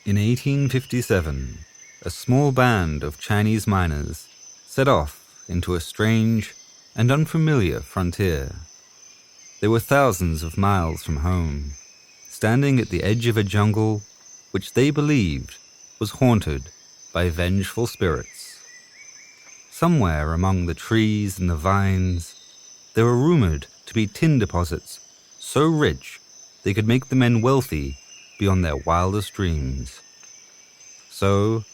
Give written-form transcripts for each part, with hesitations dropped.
In 1857, a small band of Chinese miners set off into a strange and unfamiliar frontier. They were thousands of miles from home, standing at the edge of a jungle which they believed was haunted by vengeful spirits. Somewhere among the trees and the vines, there were rumored to be tin deposits so rich they could make the men wealthy beyond their wildest dreams. So,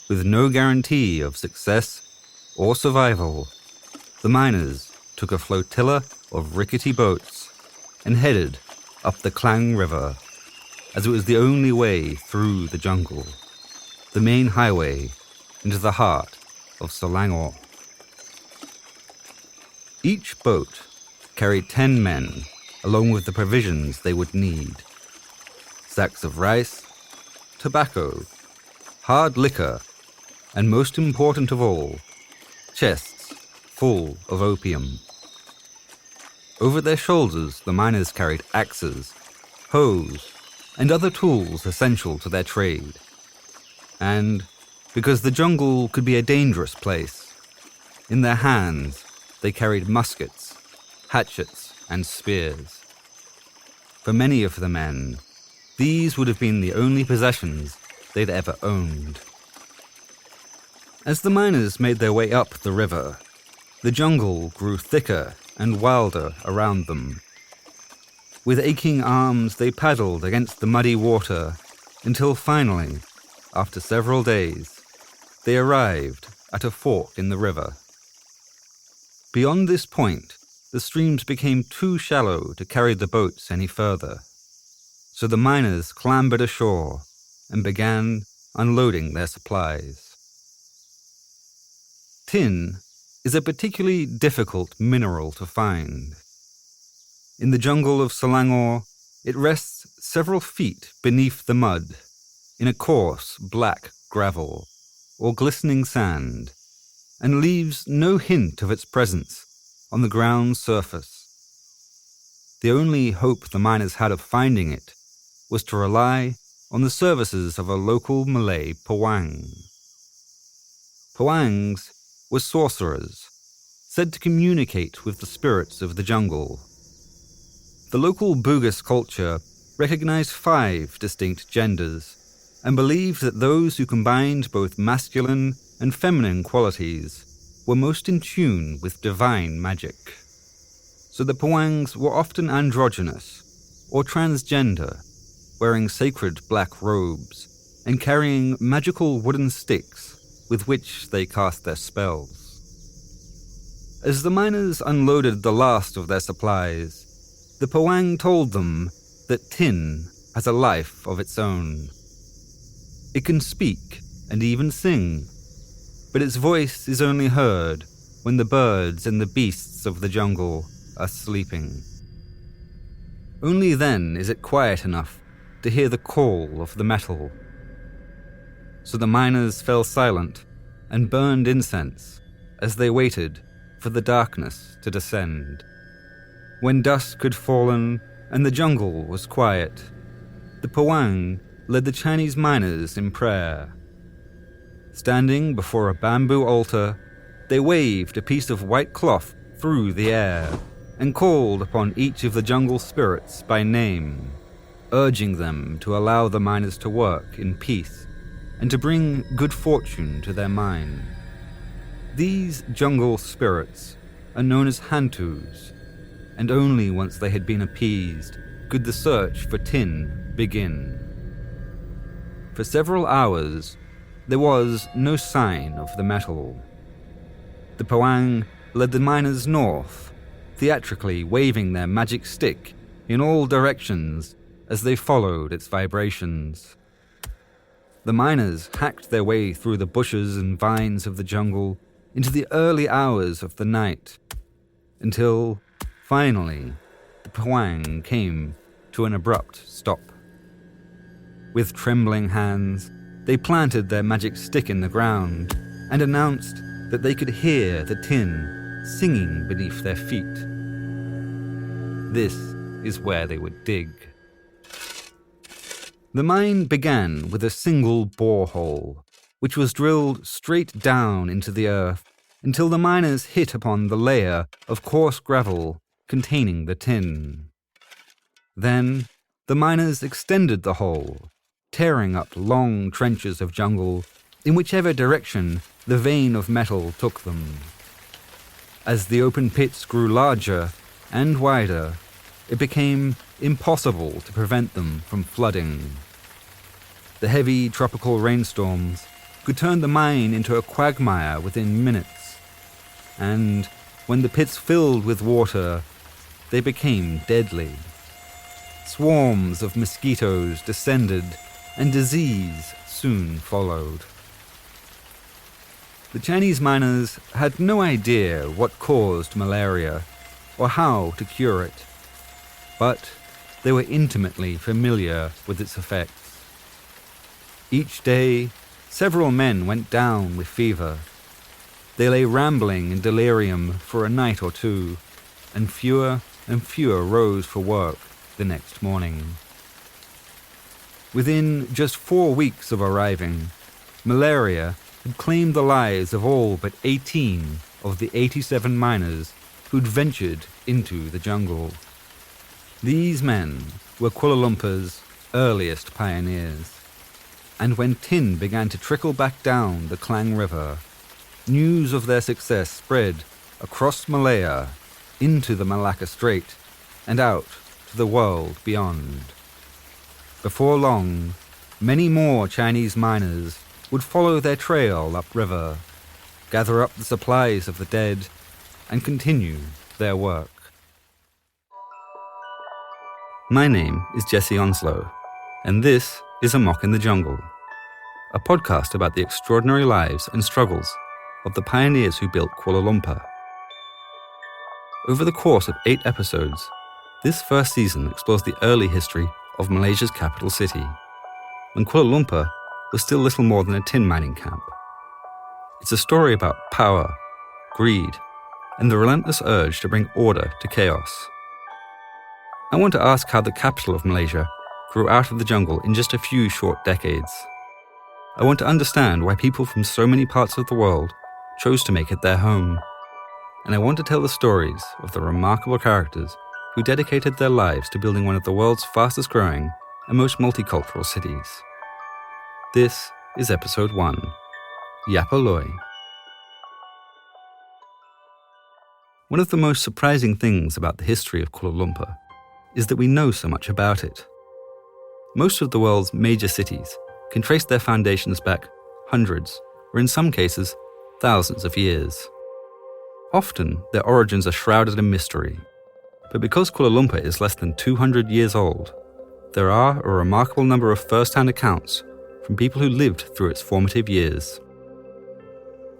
with no guarantee of success or survival, the miners took a flotilla of rickety boats and headed up the Klang River, as it was the only way through the jungle, the main highway into the heart of Selangor. Each boat carried 10 men, along with the provisions they would need: sacks of rice, tobacco, hard liquor, and most important of all, chests full of opium. Over their shoulders, the miners carried axes, hoes, and other tools essential to their trade. And, because the jungle could be a dangerous place, in their hands they carried muskets, hatchets, and spears. For many of the men, these would have been the only possessions they'd ever owned. As the miners made their way up the river, the jungle grew thicker and wilder around them. With aching arms, they paddled against the muddy water until finally, after several days, they arrived at a fork in the river. Beyond this point, the streams became too shallow to carry the boats any further, so the miners clambered ashore and began unloading their supplies. Tin is a particularly difficult mineral to find. In the jungle of Selangor, it rests several feet beneath the mud, in a coarse black gravel or glistening sand, and leaves no hint of its presence on the ground's surface. The only hope the miners had of finding it was to rely on the services of a local Malay pawang. Pawangs were sorcerers, said to communicate with the spirits of the jungle. The local Bugis culture recognized 5 distinct genders and believed that those who combined both masculine and feminine qualities were most in tune with divine magic. So the Pawangs were often androgynous or transgender, wearing sacred black robes and carrying magical wooden sticks with which they cast their spells. As the miners unloaded the last of their supplies, the Pawang told them that tin has a life of its own. It can speak and even sing, but its voice is only heard when the birds and the beasts of the jungle are sleeping. Only then is it quiet enough to hear the call of the metal. So the miners fell silent and burned incense as they waited for the darkness to descend. When dusk had fallen and the jungle was quiet, the Pawang led the Chinese miners in prayer. Standing before a bamboo altar, they waved a piece of white cloth through the air and called upon each of the jungle spirits by name, urging them to allow the miners to work in peace and to bring good fortune to their mine. These jungle spirits are known as hantus, and only once they had been appeased could the search for tin begin. For several hours, there was no sign of the metal. The Pawang led the miners north, theatrically waving their magic stick in all directions as they followed its vibrations. The miners hacked their way through the bushes and vines of the jungle into the early hours of the night, until, finally, the Pawang came to an abrupt stop. With trembling hands, they planted their magic stick in the ground and announced that they could hear the tin singing beneath their feet. This is where they would dig. The mine began with a single borehole, which was drilled straight down into the earth until the miners hit upon the layer of coarse gravel containing the tin. Then, the miners extended the hole, tearing up long trenches of jungle in whichever direction the vein of metal took them. As the open pits grew larger and wider, it became impossible to prevent them from flooding. The heavy tropical rainstorms could turn the mine into a quagmire within minutes, and when the pits filled with water, they became deadly. Swarms of mosquitoes descended, and disease soon followed. The Chinese miners had no idea what caused malaria or how to cure it, but they were intimately familiar with its effects. Each day, several men went down with fever. They lay rambling in delirium for a night or two, and fewer rose for work the next morning. Within just 4 weeks of arriving, malaria had claimed the lives of all but 18 of the 87 miners who'd ventured into the jungle. These men were Kuala Lumpur's earliest pioneers, and when tin began to trickle back down the Klang River, news of their success spread across Malaya, into the Malacca Strait, and out to the world beyond. Before long, many more Chinese miners would follow their trail upriver, gather up the supplies of the dead, and continue their work. My name is Jesse Onslow, and this is Amok in the Jungle, a podcast about the extraordinary lives and struggles of the pioneers who built Kuala Lumpur. Over the course of 8 episodes, this first season explores the early history of Malaysia's capital city, when Kuala Lumpur was still little more than a tin mining camp. It's a story about power, greed, and the relentless urge to bring order to chaos. I want to ask how the capital of Malaysia grew out of the jungle in just a few short decades. I want to understand why people from so many parts of the world chose to make it their home. And I want to tell the stories of the remarkable characters who dedicated their lives to building one of the world's fastest growing and most multicultural cities. This is episode 1, Yapaloi. One of the most surprising things about the history of Kuala Lumpur is that we know so much about it. Most of the world's major cities can trace their foundations back hundreds, or in some cases, thousands of years. Often, their origins are shrouded in mystery. But because Kuala Lumpur is less than 200 years old, there are a remarkable number of first-hand accounts from people who lived through its formative years.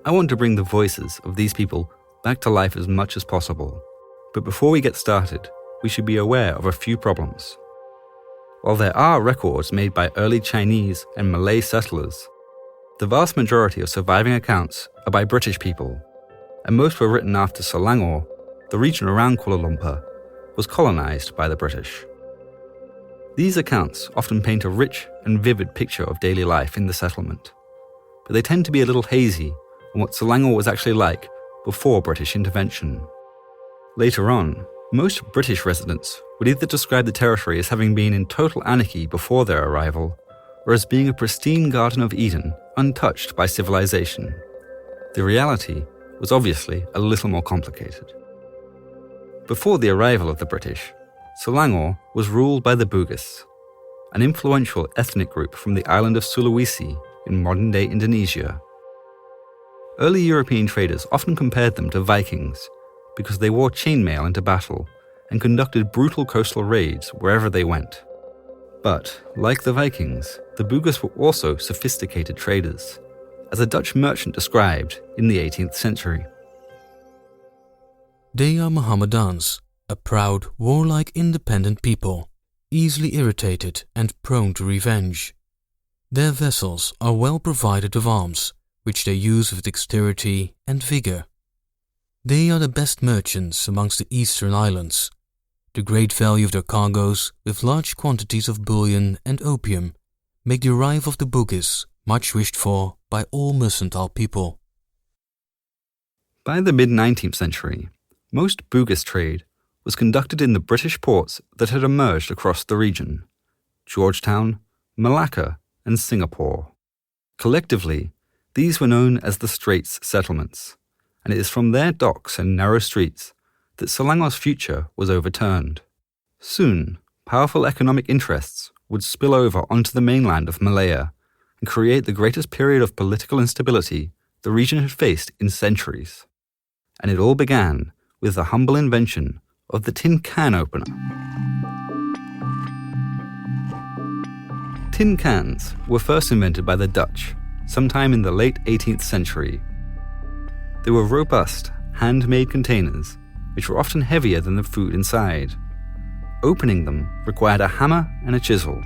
I want to bring the voices of these people back to life as much as possible. But before we get started, we should be aware of a few problems. While there are records made by early Chinese and Malay settlers, the vast majority of surviving accounts are by British people, and most were written after Selangor, the region around Kuala Lumpur, was colonized by the British. These accounts often paint a rich and vivid picture of daily life in the settlement, but they tend to be a little hazy on what Selangor was actually like before British intervention. Later on, most British residents would either describe the territory as having been in total anarchy before their arrival, or as being a pristine Garden of Eden untouched by civilization. The reality was obviously a little more complicated. Before the arrival of the British, Selangor was ruled by the Bugis, an influential ethnic group from the island of Sulawesi in modern-day Indonesia. Early European traders often compared them to Vikings because they wore chainmail into battle and conducted brutal coastal raids wherever they went. But, like the Vikings, the Bugis were also sophisticated traders, as a Dutch merchant described in the 18th century. They are Mohammedans, a proud, warlike, independent people, easily irritated and prone to revenge. Their vessels are well provided of arms, which they use with dexterity and vigor. They are the best merchants amongst the eastern islands. The great value of their cargoes, with large quantities of bullion and opium, make the arrival of the Bugis much wished for by all mercantile people. By the mid-19th century, most Bugis trade was conducted in the British ports that had emerged across the region: Georgetown, Malacca, and Singapore. Collectively, these were known as the Straits Settlements, and it is from their docks and narrow streets that Selangor's future was overturned. Soon, powerful economic interests would spill over onto the mainland of Malaya and create the greatest period of political instability the region had faced in centuries. And it all began with the humble invention of the tin can opener. Tin cans were first invented by the Dutch sometime in the late 18th century. They were robust, handmade containers which were often heavier than the food inside. Opening them required a hammer and a chisel,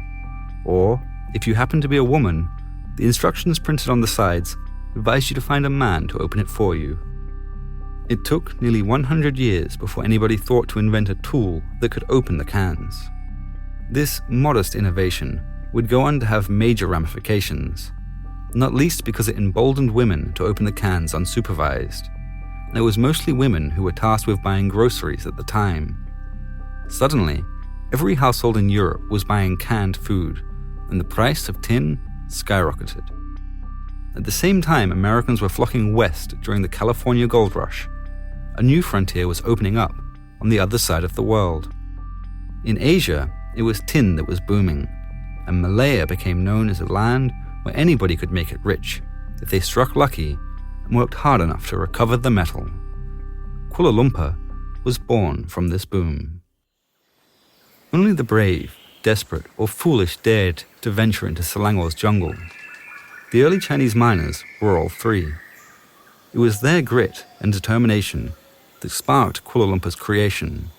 or, if you happened to be a woman, the instructions printed on the sides advised you to find a man to open it for you. It took nearly 100 years before anybody thought to invent a tool that could open the cans. This modest innovation would go on to have major ramifications, not least because it emboldened women to open the cans unsupervised, and it was mostly women who were tasked with buying groceries at the time. Suddenly, every household in Europe was buying canned food, and the price of tin skyrocketed. At the same time Americans were flocking west during the California gold rush, a new frontier was opening up on the other side of the world. In Asia, it was tin that was booming, and Malaya became known as a land where anybody could make it rich if they struck lucky and worked hard enough to recover the metal. Kuala Lumpur was born from this boom. Only the brave, desperate, or foolish dared to venture into Selangor's jungle. The early Chinese miners were all three. It was their grit and determination that sparked Kuala Lumpur's creation.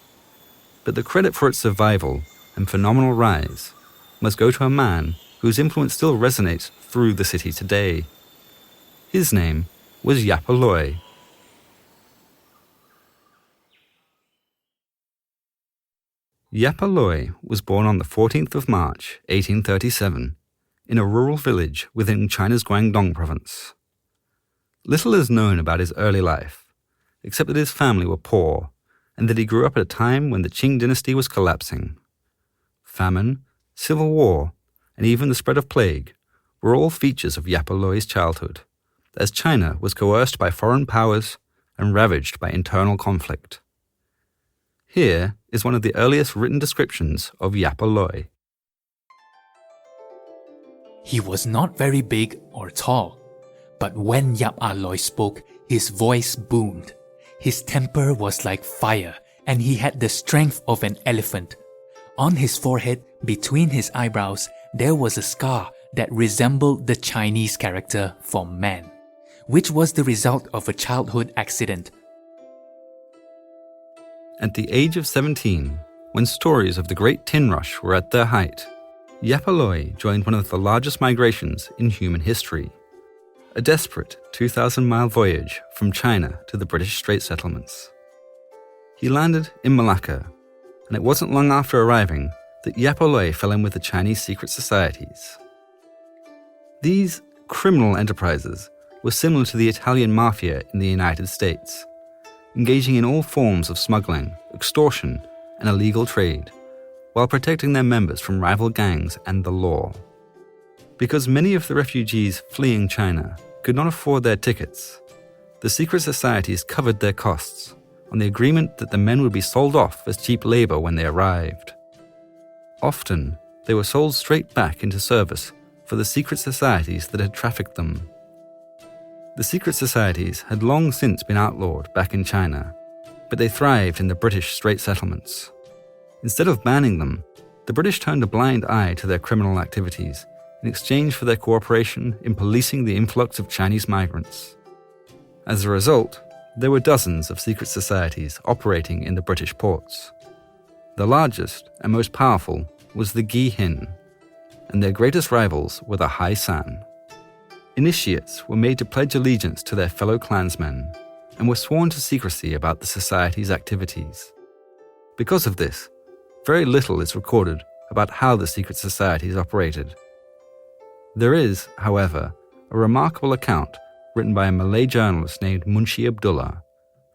But the credit for its survival and phenomenal rise must go to a man whose influence still resonates through the city today. His name was Yapa Loy. Yapa Loy was born on the 14th of March, 1837, in a rural village within China's Guangdong province. Little is known about his early life, except that his family were poor and that he grew up at a time when the Qing dynasty was collapsing. Famine, civil war, and even the spread of plague were all features of Yapa Loy's childhood, as China was coerced by foreign powers and ravaged by internal conflict. Here is one of the earliest written descriptions of Yapa Loy. He was not very big or tall, but when Yap Aloy spoke, his voice boomed. His temper was like fire, and he had the strength of an elephant. On his forehead, between his eyebrows, there was a scar that resembled the Chinese character for man, which was the result of a childhood accident. At the age of 17, when stories of the Great Tin Rush were at their height, Yapa Loy joined one of the largest migrations in human history, a desperate 2,000-mile voyage from China to the British Strait Settlements. He landed in Malacca, and it wasn't long after arriving that Yapa Loy fell in with the Chinese secret societies. These criminal enterprises were similar to the Italian mafia in the United States, engaging in all forms of smuggling, extortion, and illegal trade, while protecting their members from rival gangs and the law. Because many of the refugees fleeing China could not afford their tickets, the secret societies covered their costs on the agreement that the men would be sold off as cheap labor when they arrived. Often, they were sold straight back into service for the secret societies that had trafficked them. The secret societies had long since been outlawed back in China, but they thrived in the British Strait Settlements. Instead of banning them, the British turned a blind eye to their criminal activities in exchange for their cooperation in policing the influx of Chinese migrants. As a result, there were dozens of secret societies operating in the British ports. The largest and most powerful was the Gi Hin, and their greatest rivals were the Hai San. Initiates were made to pledge allegiance to their fellow clansmen and were sworn to secrecy about the society's activities. Because of this, very little is recorded about how the secret societies operated. There is, however, a remarkable account written by a Malay journalist named Munshi Abdullah,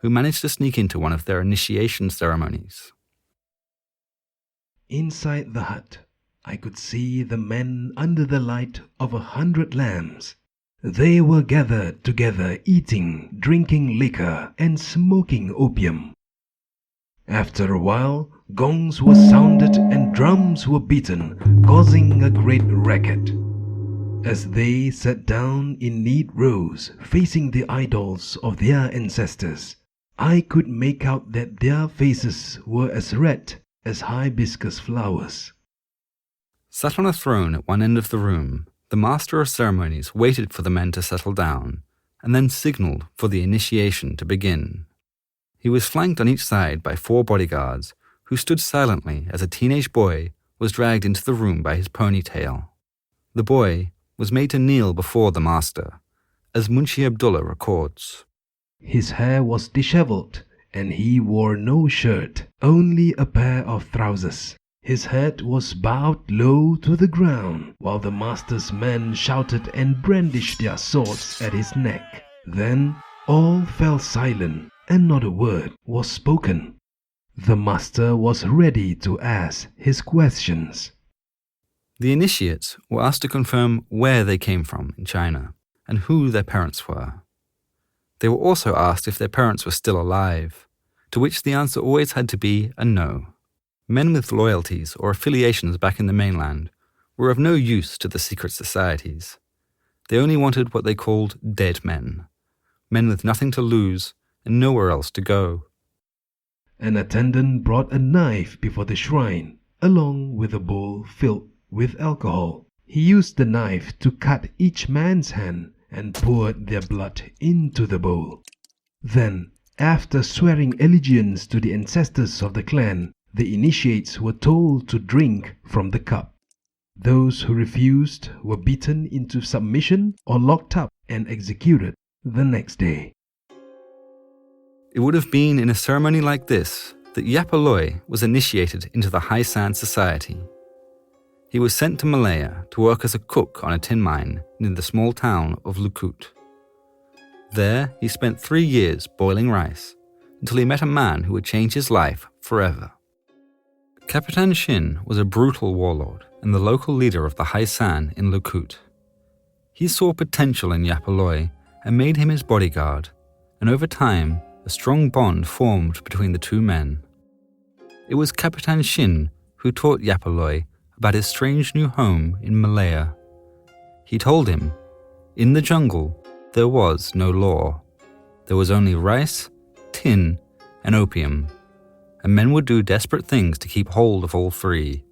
who managed to sneak into one of their initiation ceremonies. Inside the hut, I could see the men under the light of 100 lamps. They were gathered together eating, drinking liquor, and smoking opium. After a while, gongs were sounded and drums were beaten, causing a great racket. As they sat down in neat rows, facing the idols of their ancestors, I could make out that their faces were as red as hibiscus flowers. Sat on a throne at one end of the room, the master of ceremonies waited for the men to settle down, and then signalled for the initiation to begin. He was flanked on each side by 4 bodyguards, who stood silently as a teenage boy was dragged into the room by his ponytail. The boy was made to kneel before the master, as Munshi Abdullah records. His hair was dishevelled, and he wore no shirt, only a pair of trousers. His head was bowed low to the ground, while the master's men shouted and brandished their swords at his neck. Then all fell silent, and not a word was spoken. The master was ready to ask his questions. The initiates were asked to confirm where they came from in China and who their parents were. They were also asked if their parents were still alive, to which the answer always had to be a no. Men with loyalties or affiliations back in the mainland were of no use to the secret societies. They only wanted what they called dead men, men with nothing to lose and nowhere else to go. An attendant brought a knife before the shrine, along with a bowl filled with alcohol. He used the knife to cut each man's hand and poured their blood into the bowl. Then, after swearing allegiance to the ancestors of the clan, the initiates were told to drink from the cup. Those who refused were beaten into submission or locked up and executed the next day. It would have been in a ceremony like this that Yapaloy was initiated into the High Sand Society. He was sent to Malaya to work as a cook on a tin mine near the small town of Lukut. There, he spent 3 years boiling rice until he met a man who would change his life forever. Kapitan Shin was a brutal warlord and the local leader of the High San in Lukut. He saw potential in Yapaloy and made him his bodyguard, and over time, a strong bond formed between the 2 men. It was Kapitan Shin who taught Yapaloy about his strange new home in Malaya. He told him, in the jungle, there was no law. There was only rice, tin, and opium, and men would do desperate things to keep hold of all 3.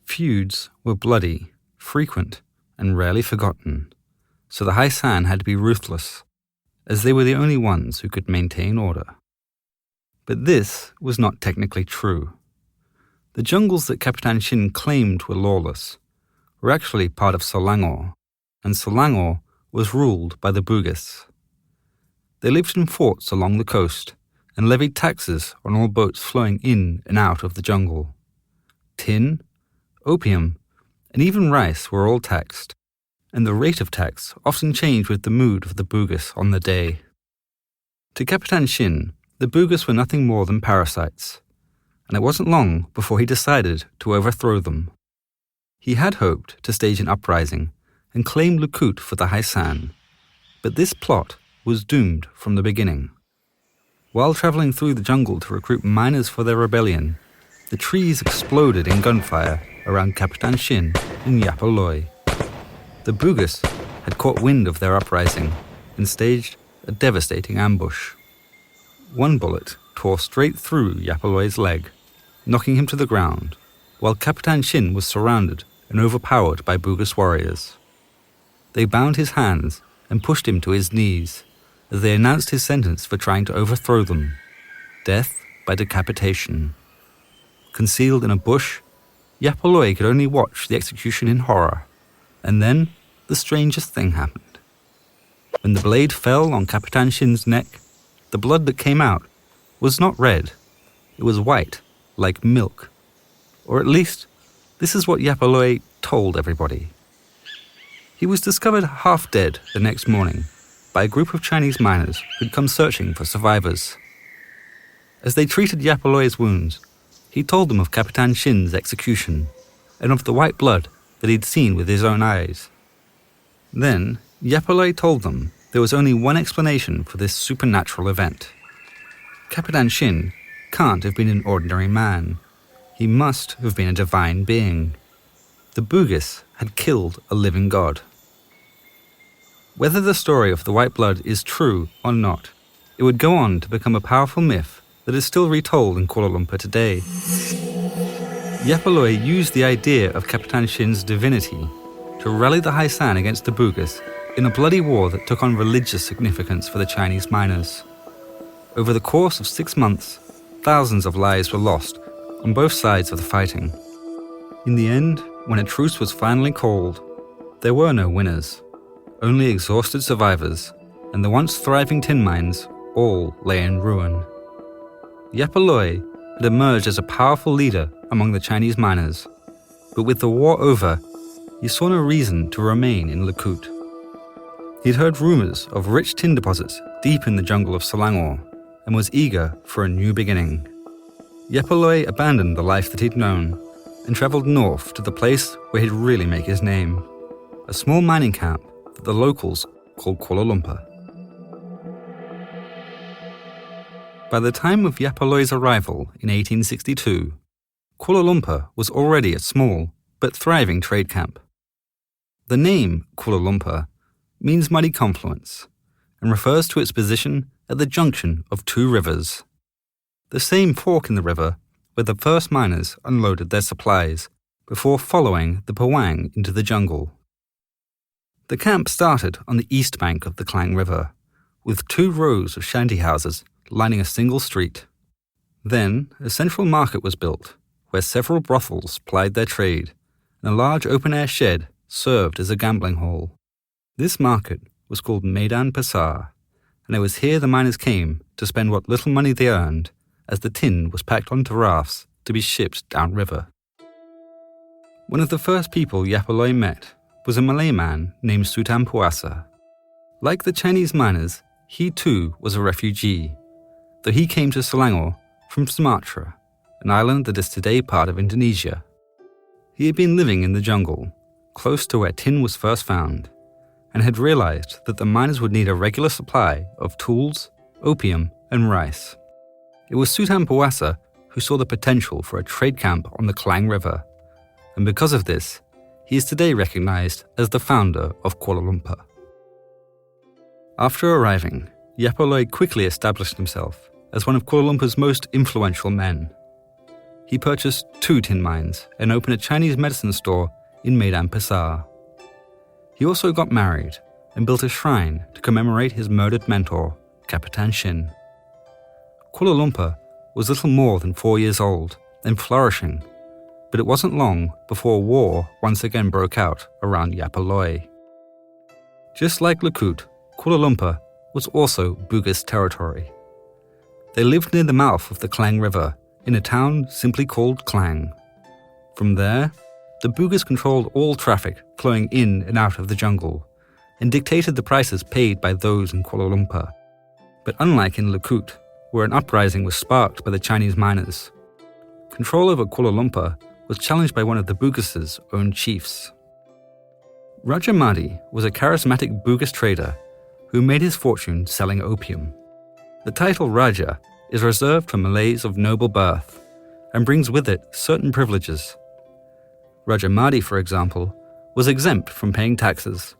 Feuds were bloody, frequent, and rarely forgotten, so the High San had to be ruthless, as they were the only ones who could maintain order. But this was not technically true. The jungles that Kapitan Shin claimed were lawless were actually part of Selangor, and Selangor was ruled by the Bugis. They lived in forts along the coast and levied taxes on all boats flowing in and out of the jungle. Tin, opium, and even rice were all taxed, and the rate of tax often changed with the mood of the Bugis on the day. To Kapitan Shin, the Bugis were nothing more than parasites, and it wasn't long before he decided to overthrow them. He had hoped to stage an uprising and claim Lukut for the High San, but this plot was doomed from the beginning. While travelling through the jungle to recruit miners for their rebellion, the trees exploded in gunfire around Kapitan Shin in Yapaloy. The Bugis had caught wind of their uprising and staged a devastating ambush. One bullet tore straight through Yapaloy's leg, knocking him to the ground, while Kapitan Shin was surrounded and overpowered by Bugis warriors. They bound his hands and pushed him to his knees as they announced his sentence for trying to overthrow them: death by decapitation. Concealed in a bush, Yapaloy could only watch the execution in horror, and then the strangest thing happened. When the blade fell on Kapitan Shin's neck, the blood that came out was not red, it was white, like milk. Or at least, this is what Yapaloy told everybody. He was discovered half dead the next morning by a group of Chinese miners who'd come searching for survivors. As they treated Yapaloy's wounds, he told them of Capitan Shin's execution and of the white blood that he'd seen with his own eyes. Then, Yapaloy told them there was only one explanation for this supernatural event. Capitan Shin can't have been an ordinary man. He must have been a divine being. The Bugis had killed a living god. Whether the story of the white blood is true or not, it would go on to become a powerful myth that is still retold in Kuala Lumpur today. Yapaloy used the idea of Capitan Shin's divinity to rally the Haisan against the Bugis in a bloody war that took on religious significance for the Chinese miners. Over the course of 6 months, thousands of lives were lost on both sides of the fighting. In the end, when a truce was finally called, there were no winners, only exhausted survivors, and the once thriving tin mines all lay in ruin. Yapaloy had emerged as a powerful leader among the Chinese miners, but with the war over, he saw no reason to remain in Lakut. He'd heard rumors of rich tin deposits deep in the jungle of Selangor and was eager for a new beginning. Yapaloy abandoned the life that he'd known and travelled north to the place where he'd really make his name, a small mining camp that the locals called Kuala Lumpur. By the time of Yapaloy's arrival in 1862, Kuala Lumpur was already a small but thriving trade camp. The name Kuala Lumpur means muddy confluence and refers to its position at the junction of two rivers. The same fork in the river where the first miners unloaded their supplies before following the Pawang into the jungle. The camp started on the east bank of the Klang River, with 2 rows of shanty houses lining a single street. Then a central market was built, where several brothels plied their trade, and a large open-air shed served as a gambling hall. This market was called Maidan Pasar, and it was here the miners came to spend what little money they earned as the tin was packed onto rafts to be shipped downriver. One of the first people Yapaloy met was a Malay man named Sutam Puasa. Like the Chinese miners, he too was a refugee, though he came to Selangor from Sumatra, an island that is today part of Indonesia. He had been living in the jungle, close to where tin was first found, and had realized that the miners would need a regular supply of tools, opium, and rice. It was Sutam Puasa who saw the potential for a trade camp on the Klang River, and because of this, he is today recognized as the founder of Kuala Lumpur. After arriving, Yapaloy quickly established himself as one of Kuala Lumpur's most influential men. He purchased 2 tin mines and opened a Chinese medicine store in Maidan Pasar. He also got married and built a shrine to commemorate his murdered mentor, Capitan Shin. Kuala Lumpur was little more than 4 years old and flourishing, but it wasn't long before war once again broke out around Yapaloy. Just like Lakut, Kuala Lumpur was also Bugis territory. They lived near the mouth of the Klang River in a town simply called Klang. From there, the Bugis controlled all traffic flowing in and out of the jungle and dictated the prices paid by those in Kuala Lumpur. But unlike in Lakut, where an uprising was sparked by the Chinese miners, control over Kuala Lumpur was challenged by one of the Bugis's own chiefs. Raja Mahdi was a charismatic Bugis trader who made his fortune selling opium. The title Raja is reserved for Malays of noble birth and brings with it certain privileges. Raja Mahdi, for example, was exempt from paying taxes,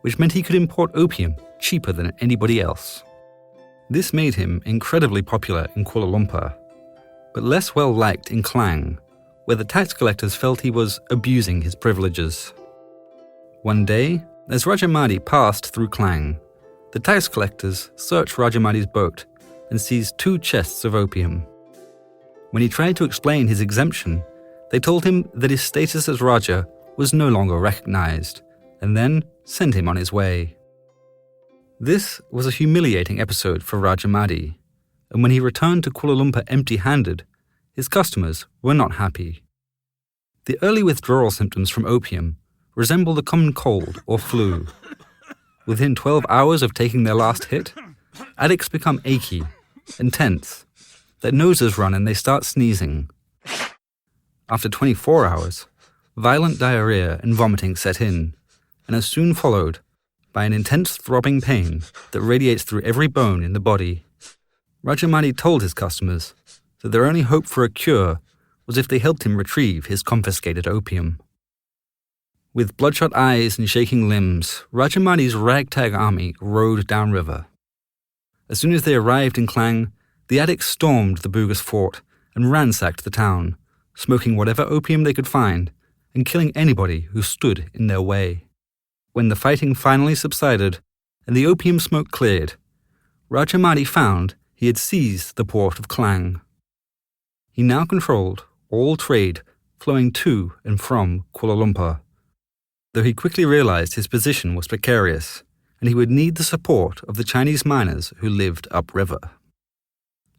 which meant he could import opium cheaper than anybody else. This made him incredibly popular in Kuala Lumpur, but less well-liked in Klang, where the tax collectors felt he was abusing his privileges. One day, as Raja Mahdi passed through Klang, the tax collectors searched Raja Mahdi's boat and seized 2 chests of opium. When he tried to explain his exemption, they told him that his status as Raja was no longer recognized, and then sent him on his way. This was a humiliating episode for Raja Mahdi, and when he returned to Kuala Lumpur empty-handed, his customers were not happy. The early withdrawal symptoms from opium resemble the common cold or flu. Within 12 hours of taking their last hit, addicts become achy and tense. Their noses run and they start sneezing. After 24 hours, violent diarrhea and vomiting set in, and are soon followed by an intense throbbing pain that radiates through every bone in the body. Rajamani told his customers that their only hope for a cure was if they helped him retrieve his confiscated opium. With bloodshot eyes and shaking limbs, Rajamani's ragtag army rode downriver. As soon as they arrived in Klang, the addicts stormed the Bugis fort and ransacked the town, smoking whatever opium they could find and killing anybody who stood in their way. When the fighting finally subsided and the opium smoke cleared, Rajamani found he had seized the port of Klang. He now controlled all trade flowing to and from Kuala Lumpur, though he quickly realized his position was precarious and he would need the support of the Chinese miners who lived upriver.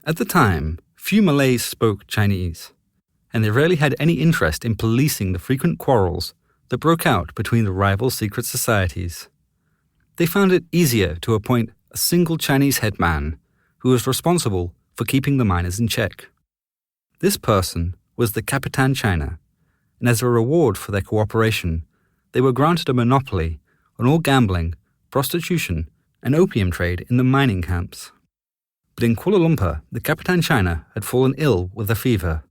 At the time, few Malays spoke Chinese, and they rarely had any interest in policing the frequent quarrels that broke out between the rival secret societies. They found it easier to appoint a single Chinese headman who was responsible for keeping the miners in check. This person was the Capitan China, and as a reward for their cooperation, they were granted a monopoly on all gambling, prostitution, and opium trade in the mining camps. But in Kuala Lumpur, the Capitan China had fallen ill with a fever,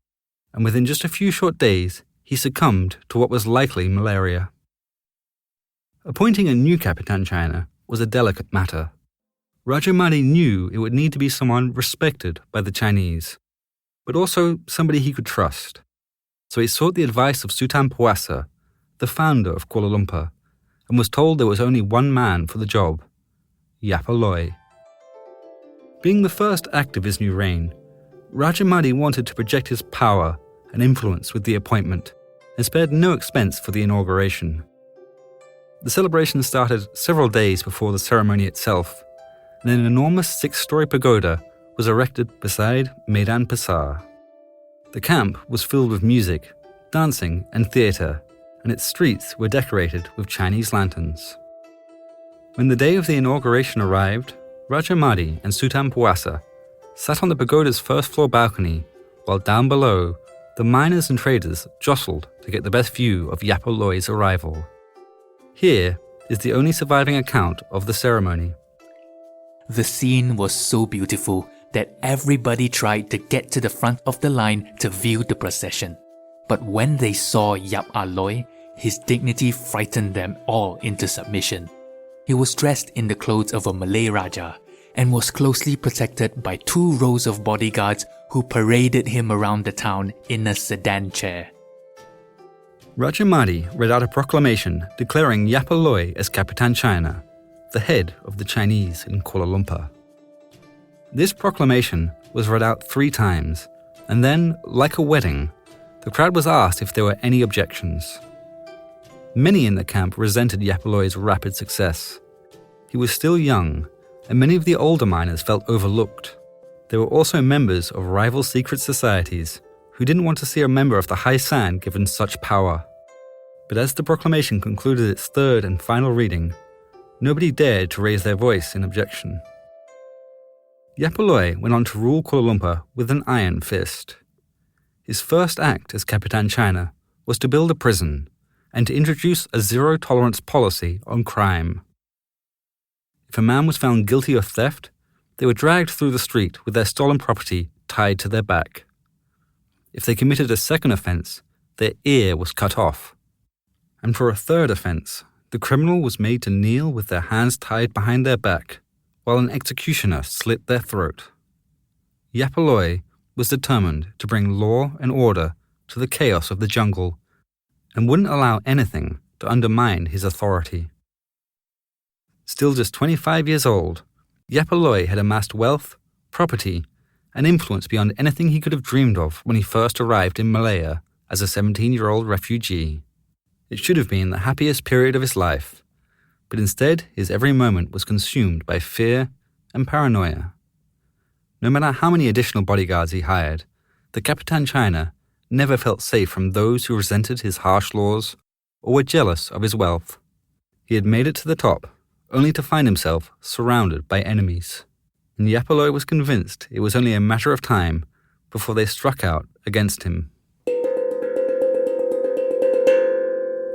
and within just a few short days, he succumbed to what was likely malaria. Appointing a new Capitan China was a delicate matter. Rajamani knew it would need to be someone respected by the Chinese, but also somebody he could trust. So he sought the advice of Sultan Puasa, the founder of Kuala Lumpur, and was told there was only one man for the job, Yap Aloy. Being the first act of his new reign, Rajamani wanted to project his power and influence with the appointment, and spared no expense for the inauguration. The celebration started several days before the ceremony itself, and an enormous 6-story pagoda was erected beside Maidan Pasar. The camp was filled with music, dancing, and theatre, and its streets were decorated with Chinese lanterns. When the day of the inauguration arrived, Rajamani and Sultan Puasa sat on the pagoda's first-floor balcony, while down below, the miners and traders jostled to get the best view of Yap Aloy's arrival. Here is the only surviving account of the ceremony. The scene was so beautiful that everybody tried to get to the front of the line to view the procession. But when they saw Yap Aloy, his dignity frightened them all into submission. He was dressed in the clothes of a Malay Raja and was closely protected by 2 rows of bodyguards who paraded him around the town in a sedan chair. Rajamani read out a proclamation declaring Yap Aloy as Capitan China, the head of the Chinese in Kuala Lumpur. This proclamation was read out 3 times, and then, like a wedding, the crowd was asked if there were any objections. Many in the camp resented Yap Aloy's rapid success. He was still young, and many of the older miners felt overlooked. There were also members of rival secret societies who didn't want to see a member of the High San given such power. But as the proclamation concluded its 3rd and final reading, nobody dared to raise their voice in objection. Yap Aloy went on to rule Kuala Lumpur with an iron fist. His first act as Capitan China was to build a prison and to introduce a zero-tolerance policy on crime. If a man was found guilty of theft, they were dragged through the street with their stolen property tied to their back. If they committed a second offence, their ear was cut off. And for a 3rd offence, the criminal was made to kneel with their hands tied behind their back, while an executioner slit their throat. Yap Aloy was determined to bring law and order to the chaos of the jungle, and wouldn't allow anything to undermine his authority. Still just 25 years old, Yap Aloy had amassed wealth, property, and influence beyond anything he could have dreamed of when he first arrived in Malaya as a 17-year-old refugee. It should have been the happiest period of his life, but instead his every moment was consumed by fear and paranoia. No matter how many additional bodyguards he hired, the Capitan China never felt safe from those who resented his harsh laws or were jealous of his wealth. He had made it to the top, only to find himself surrounded by enemies, and Yapaloi was convinced it was only a matter of time before they struck out against him.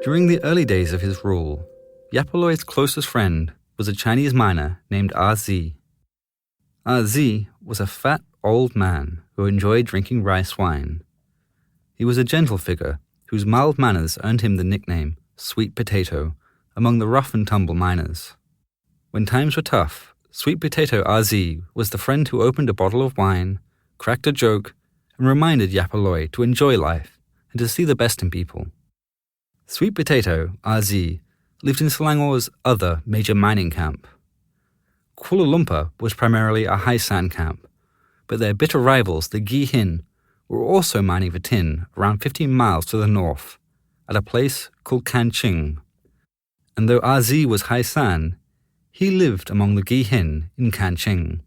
During the early days of his rule, Yapaloi's closest friend was a Chinese miner named RZ. RZ was a fat, old man who enjoyed drinking rice wine. He was a gentle figure whose mild manners earned him the nickname Sweet Potato among the rough-and-tumble miners. When times were tough, Sweet Potato RZ was the friend who opened a bottle of wine, cracked a joke, and reminded Yapaloi to enjoy life and to see the best in people. Sweet Potato RZ lived in Selangor's other major mining camp. Kuala Lumpur was primarily a high sand camp, but their bitter rivals, the Gyi Hin, were also mining for tin around 15 miles to the north, at a place called Kanching. And though RZ was high sand, he lived among the Gyi Hin in Kanching.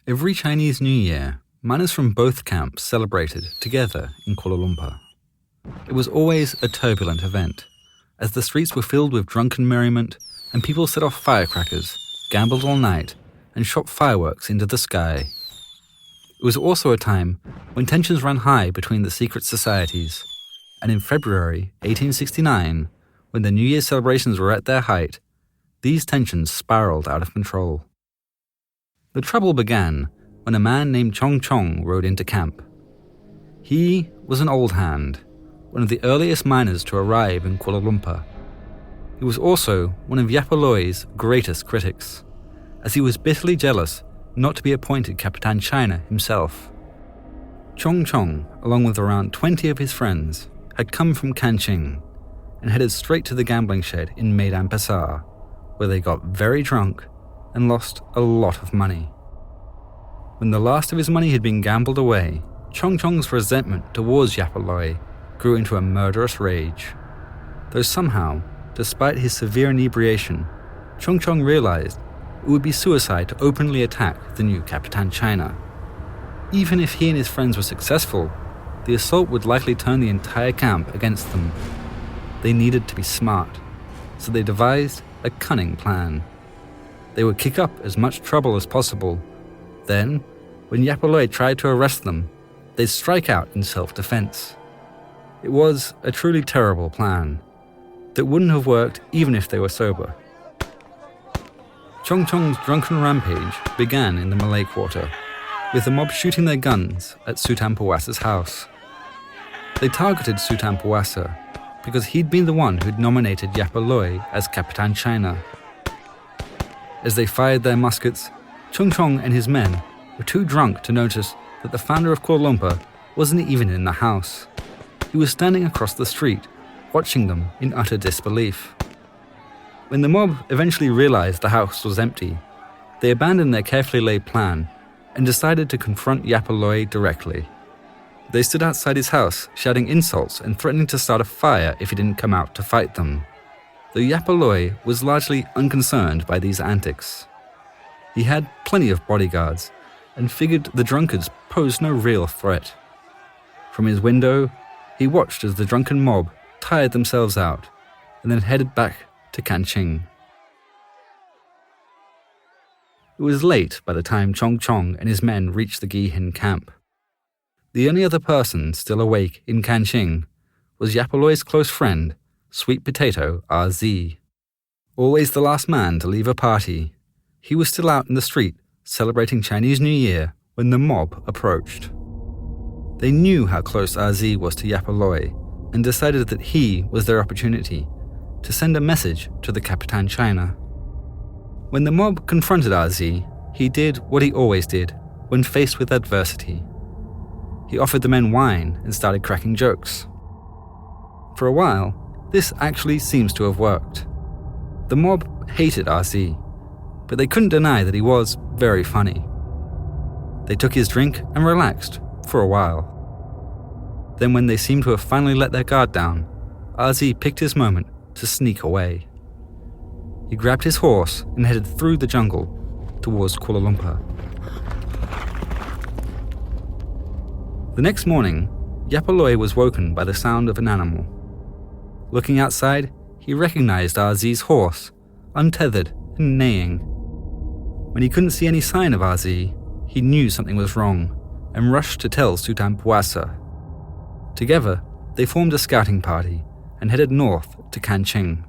Every Chinese New Year, miners from both camps celebrated together in Kuala Lumpur. It was always a turbulent event, as the streets were filled with drunken merriment and people set off firecrackers, gambled all night, and shot fireworks into the sky. It was also a time when tensions ran high between the secret societies, and in February 1869, when the New Year's celebrations were at their height, these tensions spiraled out of control. The trouble began when a man named Chong Chong rode into camp. He was an old hand, one of the earliest miners to arrive in Kuala Lumpur. He was also one of Yapaloi's greatest critics, as he was bitterly jealous not to be appointed Capitan China himself. Chong Chong, along with around 20 of his friends, had come from Kanching and headed straight to the gambling shed in Medan Pasar, where they got very drunk and lost a lot of money. When the last of his money had been gambled away, Chong Chong's resentment towards Yapaloi grew into a murderous rage. Though somehow, despite his severe inebriation, Chong Chong realized it would be suicide to openly attack the new Capitan China. Even if he and his friends were successful, the assault would likely turn the entire camp against them. They needed to be smart, so they devised a cunning plan. They would kick up as much trouble as possible. Then, when Yapaloi tried to arrest them, they'd strike out in self-defense. It was a truly terrible plan that wouldn't have worked even if they were sober. Chong Chong's drunken rampage began in the Malay Quarter, with the mob shooting their guns at Sutan Pawasa's house. They targeted Sutan Pawasa because he'd been the one who'd nominated Yapaloi as Capitan China. As they fired their muskets, Chong Chong and his men were too drunk to notice that the founder of Kuala Lumpur wasn't even in the house. He was standing across the street, watching them in utter disbelief. When the mob eventually realized the house was empty, they abandoned their carefully laid plan and decided to confront Yapaloi directly. They stood outside his house, shouting insults and threatening to start a fire if he didn't come out to fight them, though Yapaloi was largely unconcerned by these antics. He had plenty of bodyguards and figured the drunkards posed no real threat. From his window, he watched as the drunken mob tired themselves out and then headed back to Kanching. It was late by the time Chong Chong and his men reached the Gyi Hin camp. The only other person still awake in Kanching was Yapaloi's close friend, Sweet Potato RZ. Always the last man to leave a party, he was still out in the street celebrating Chinese New Year when the mob approached. They knew how close RZ was to Yapaloi and decided that he was their opportunity to send a message to the Capitan China. When the mob confronted RZ, he did what he always did when faced with adversity. He offered the men wine and started cracking jokes. For a while, this actually seems to have worked. The mob hated RZ, but they couldn't deny that he was very funny. They took his drink and relaxed for a while. Then when they seemed to have finally let their guard down, RZ picked his moment to sneak away. He grabbed his horse and headed through the jungle towards Kuala Lumpur. The next morning, Yapaloi was woken by the sound of an animal. Looking outside, he recognized RZ's horse, untethered and neighing. When he couldn't see any sign of RZ, he knew something was wrong and rushed to tell Sultan Puasa. Together, they formed a scouting party and headed north to Kanching.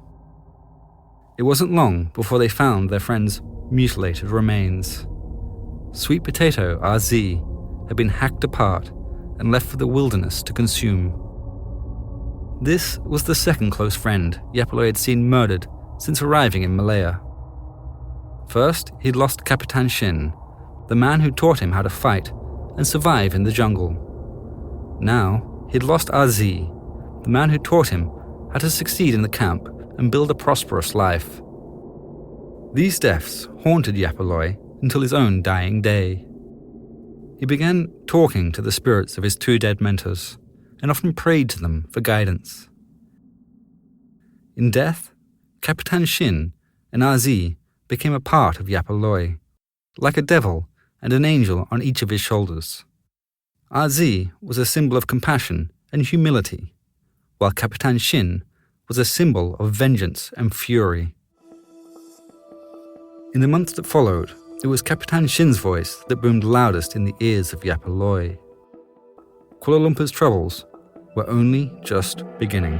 It wasn't long before they found their friend's mutilated remains. Sweet Potato, RZ, had been hacked apart and left for the wilderness to consume. This was the second close friend Yapaloy had seen murdered since arriving in Malaya. First, he'd lost Kapitan Shin, the man who taught him how to fight and survive in the jungle. Now, he'd lost RZ, the man who taught him how to succeed in the camp and build a prosperous life. These deaths haunted Yapaloy until his own dying day. He began talking to the spirits of his two dead mentors and often prayed to them for guidance. In death, Kapitan Shin and RZ became a part of Yapaloy, like a devil and an angel on each of his shoulders. RZ was a symbol of compassion and humility, while Kapitan Shin was a symbol of vengeance and fury. In the months that followed, it was Kapitan Shin's voice that boomed loudest in the ears of Yapaloy. Kuala Lumpur's troubles were only just beginning.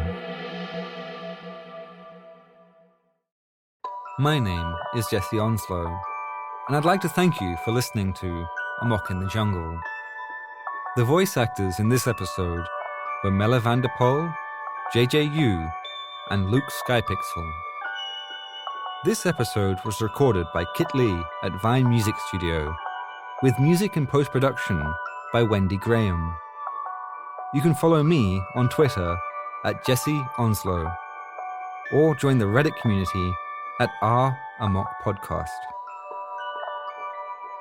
My name is Jesse Onslow, and I'd like to thank you for listening to Amok in the Jungle. The voice actors in this episode were Melle van der Pol, JJ Yu, and Luke Skypixel. This episode was recorded by Kit Lee at Vine Music Studio, with music and post-production by Wendy Graham. You can follow me on Twitter at Jesse Onslow, or join the Reddit community at Amok Podcast.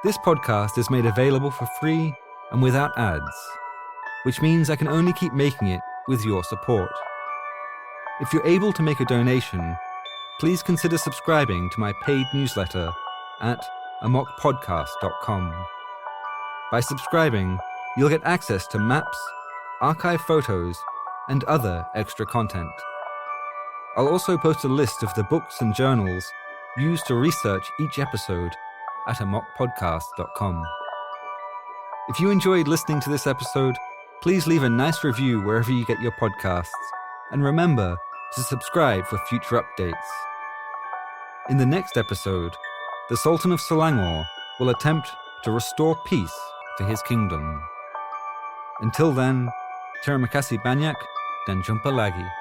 This podcast is made available for free and without ads, which means I can only keep making it with your support. If you're able to make a donation, please consider subscribing to my paid newsletter at amokpodcast.com. By subscribing, you'll get access to maps, archive photos, and other extra content. I'll also post a list of the books and journals used to research each episode at amokpodcast.com. If you enjoyed listening to this episode, please leave a nice review wherever you get your podcasts, and remember to subscribe for future updates. In the next episode, the Sultan of Selangor will attempt to restore peace to his kingdom. Until then, terima kasih banyak dan jumpa lagi.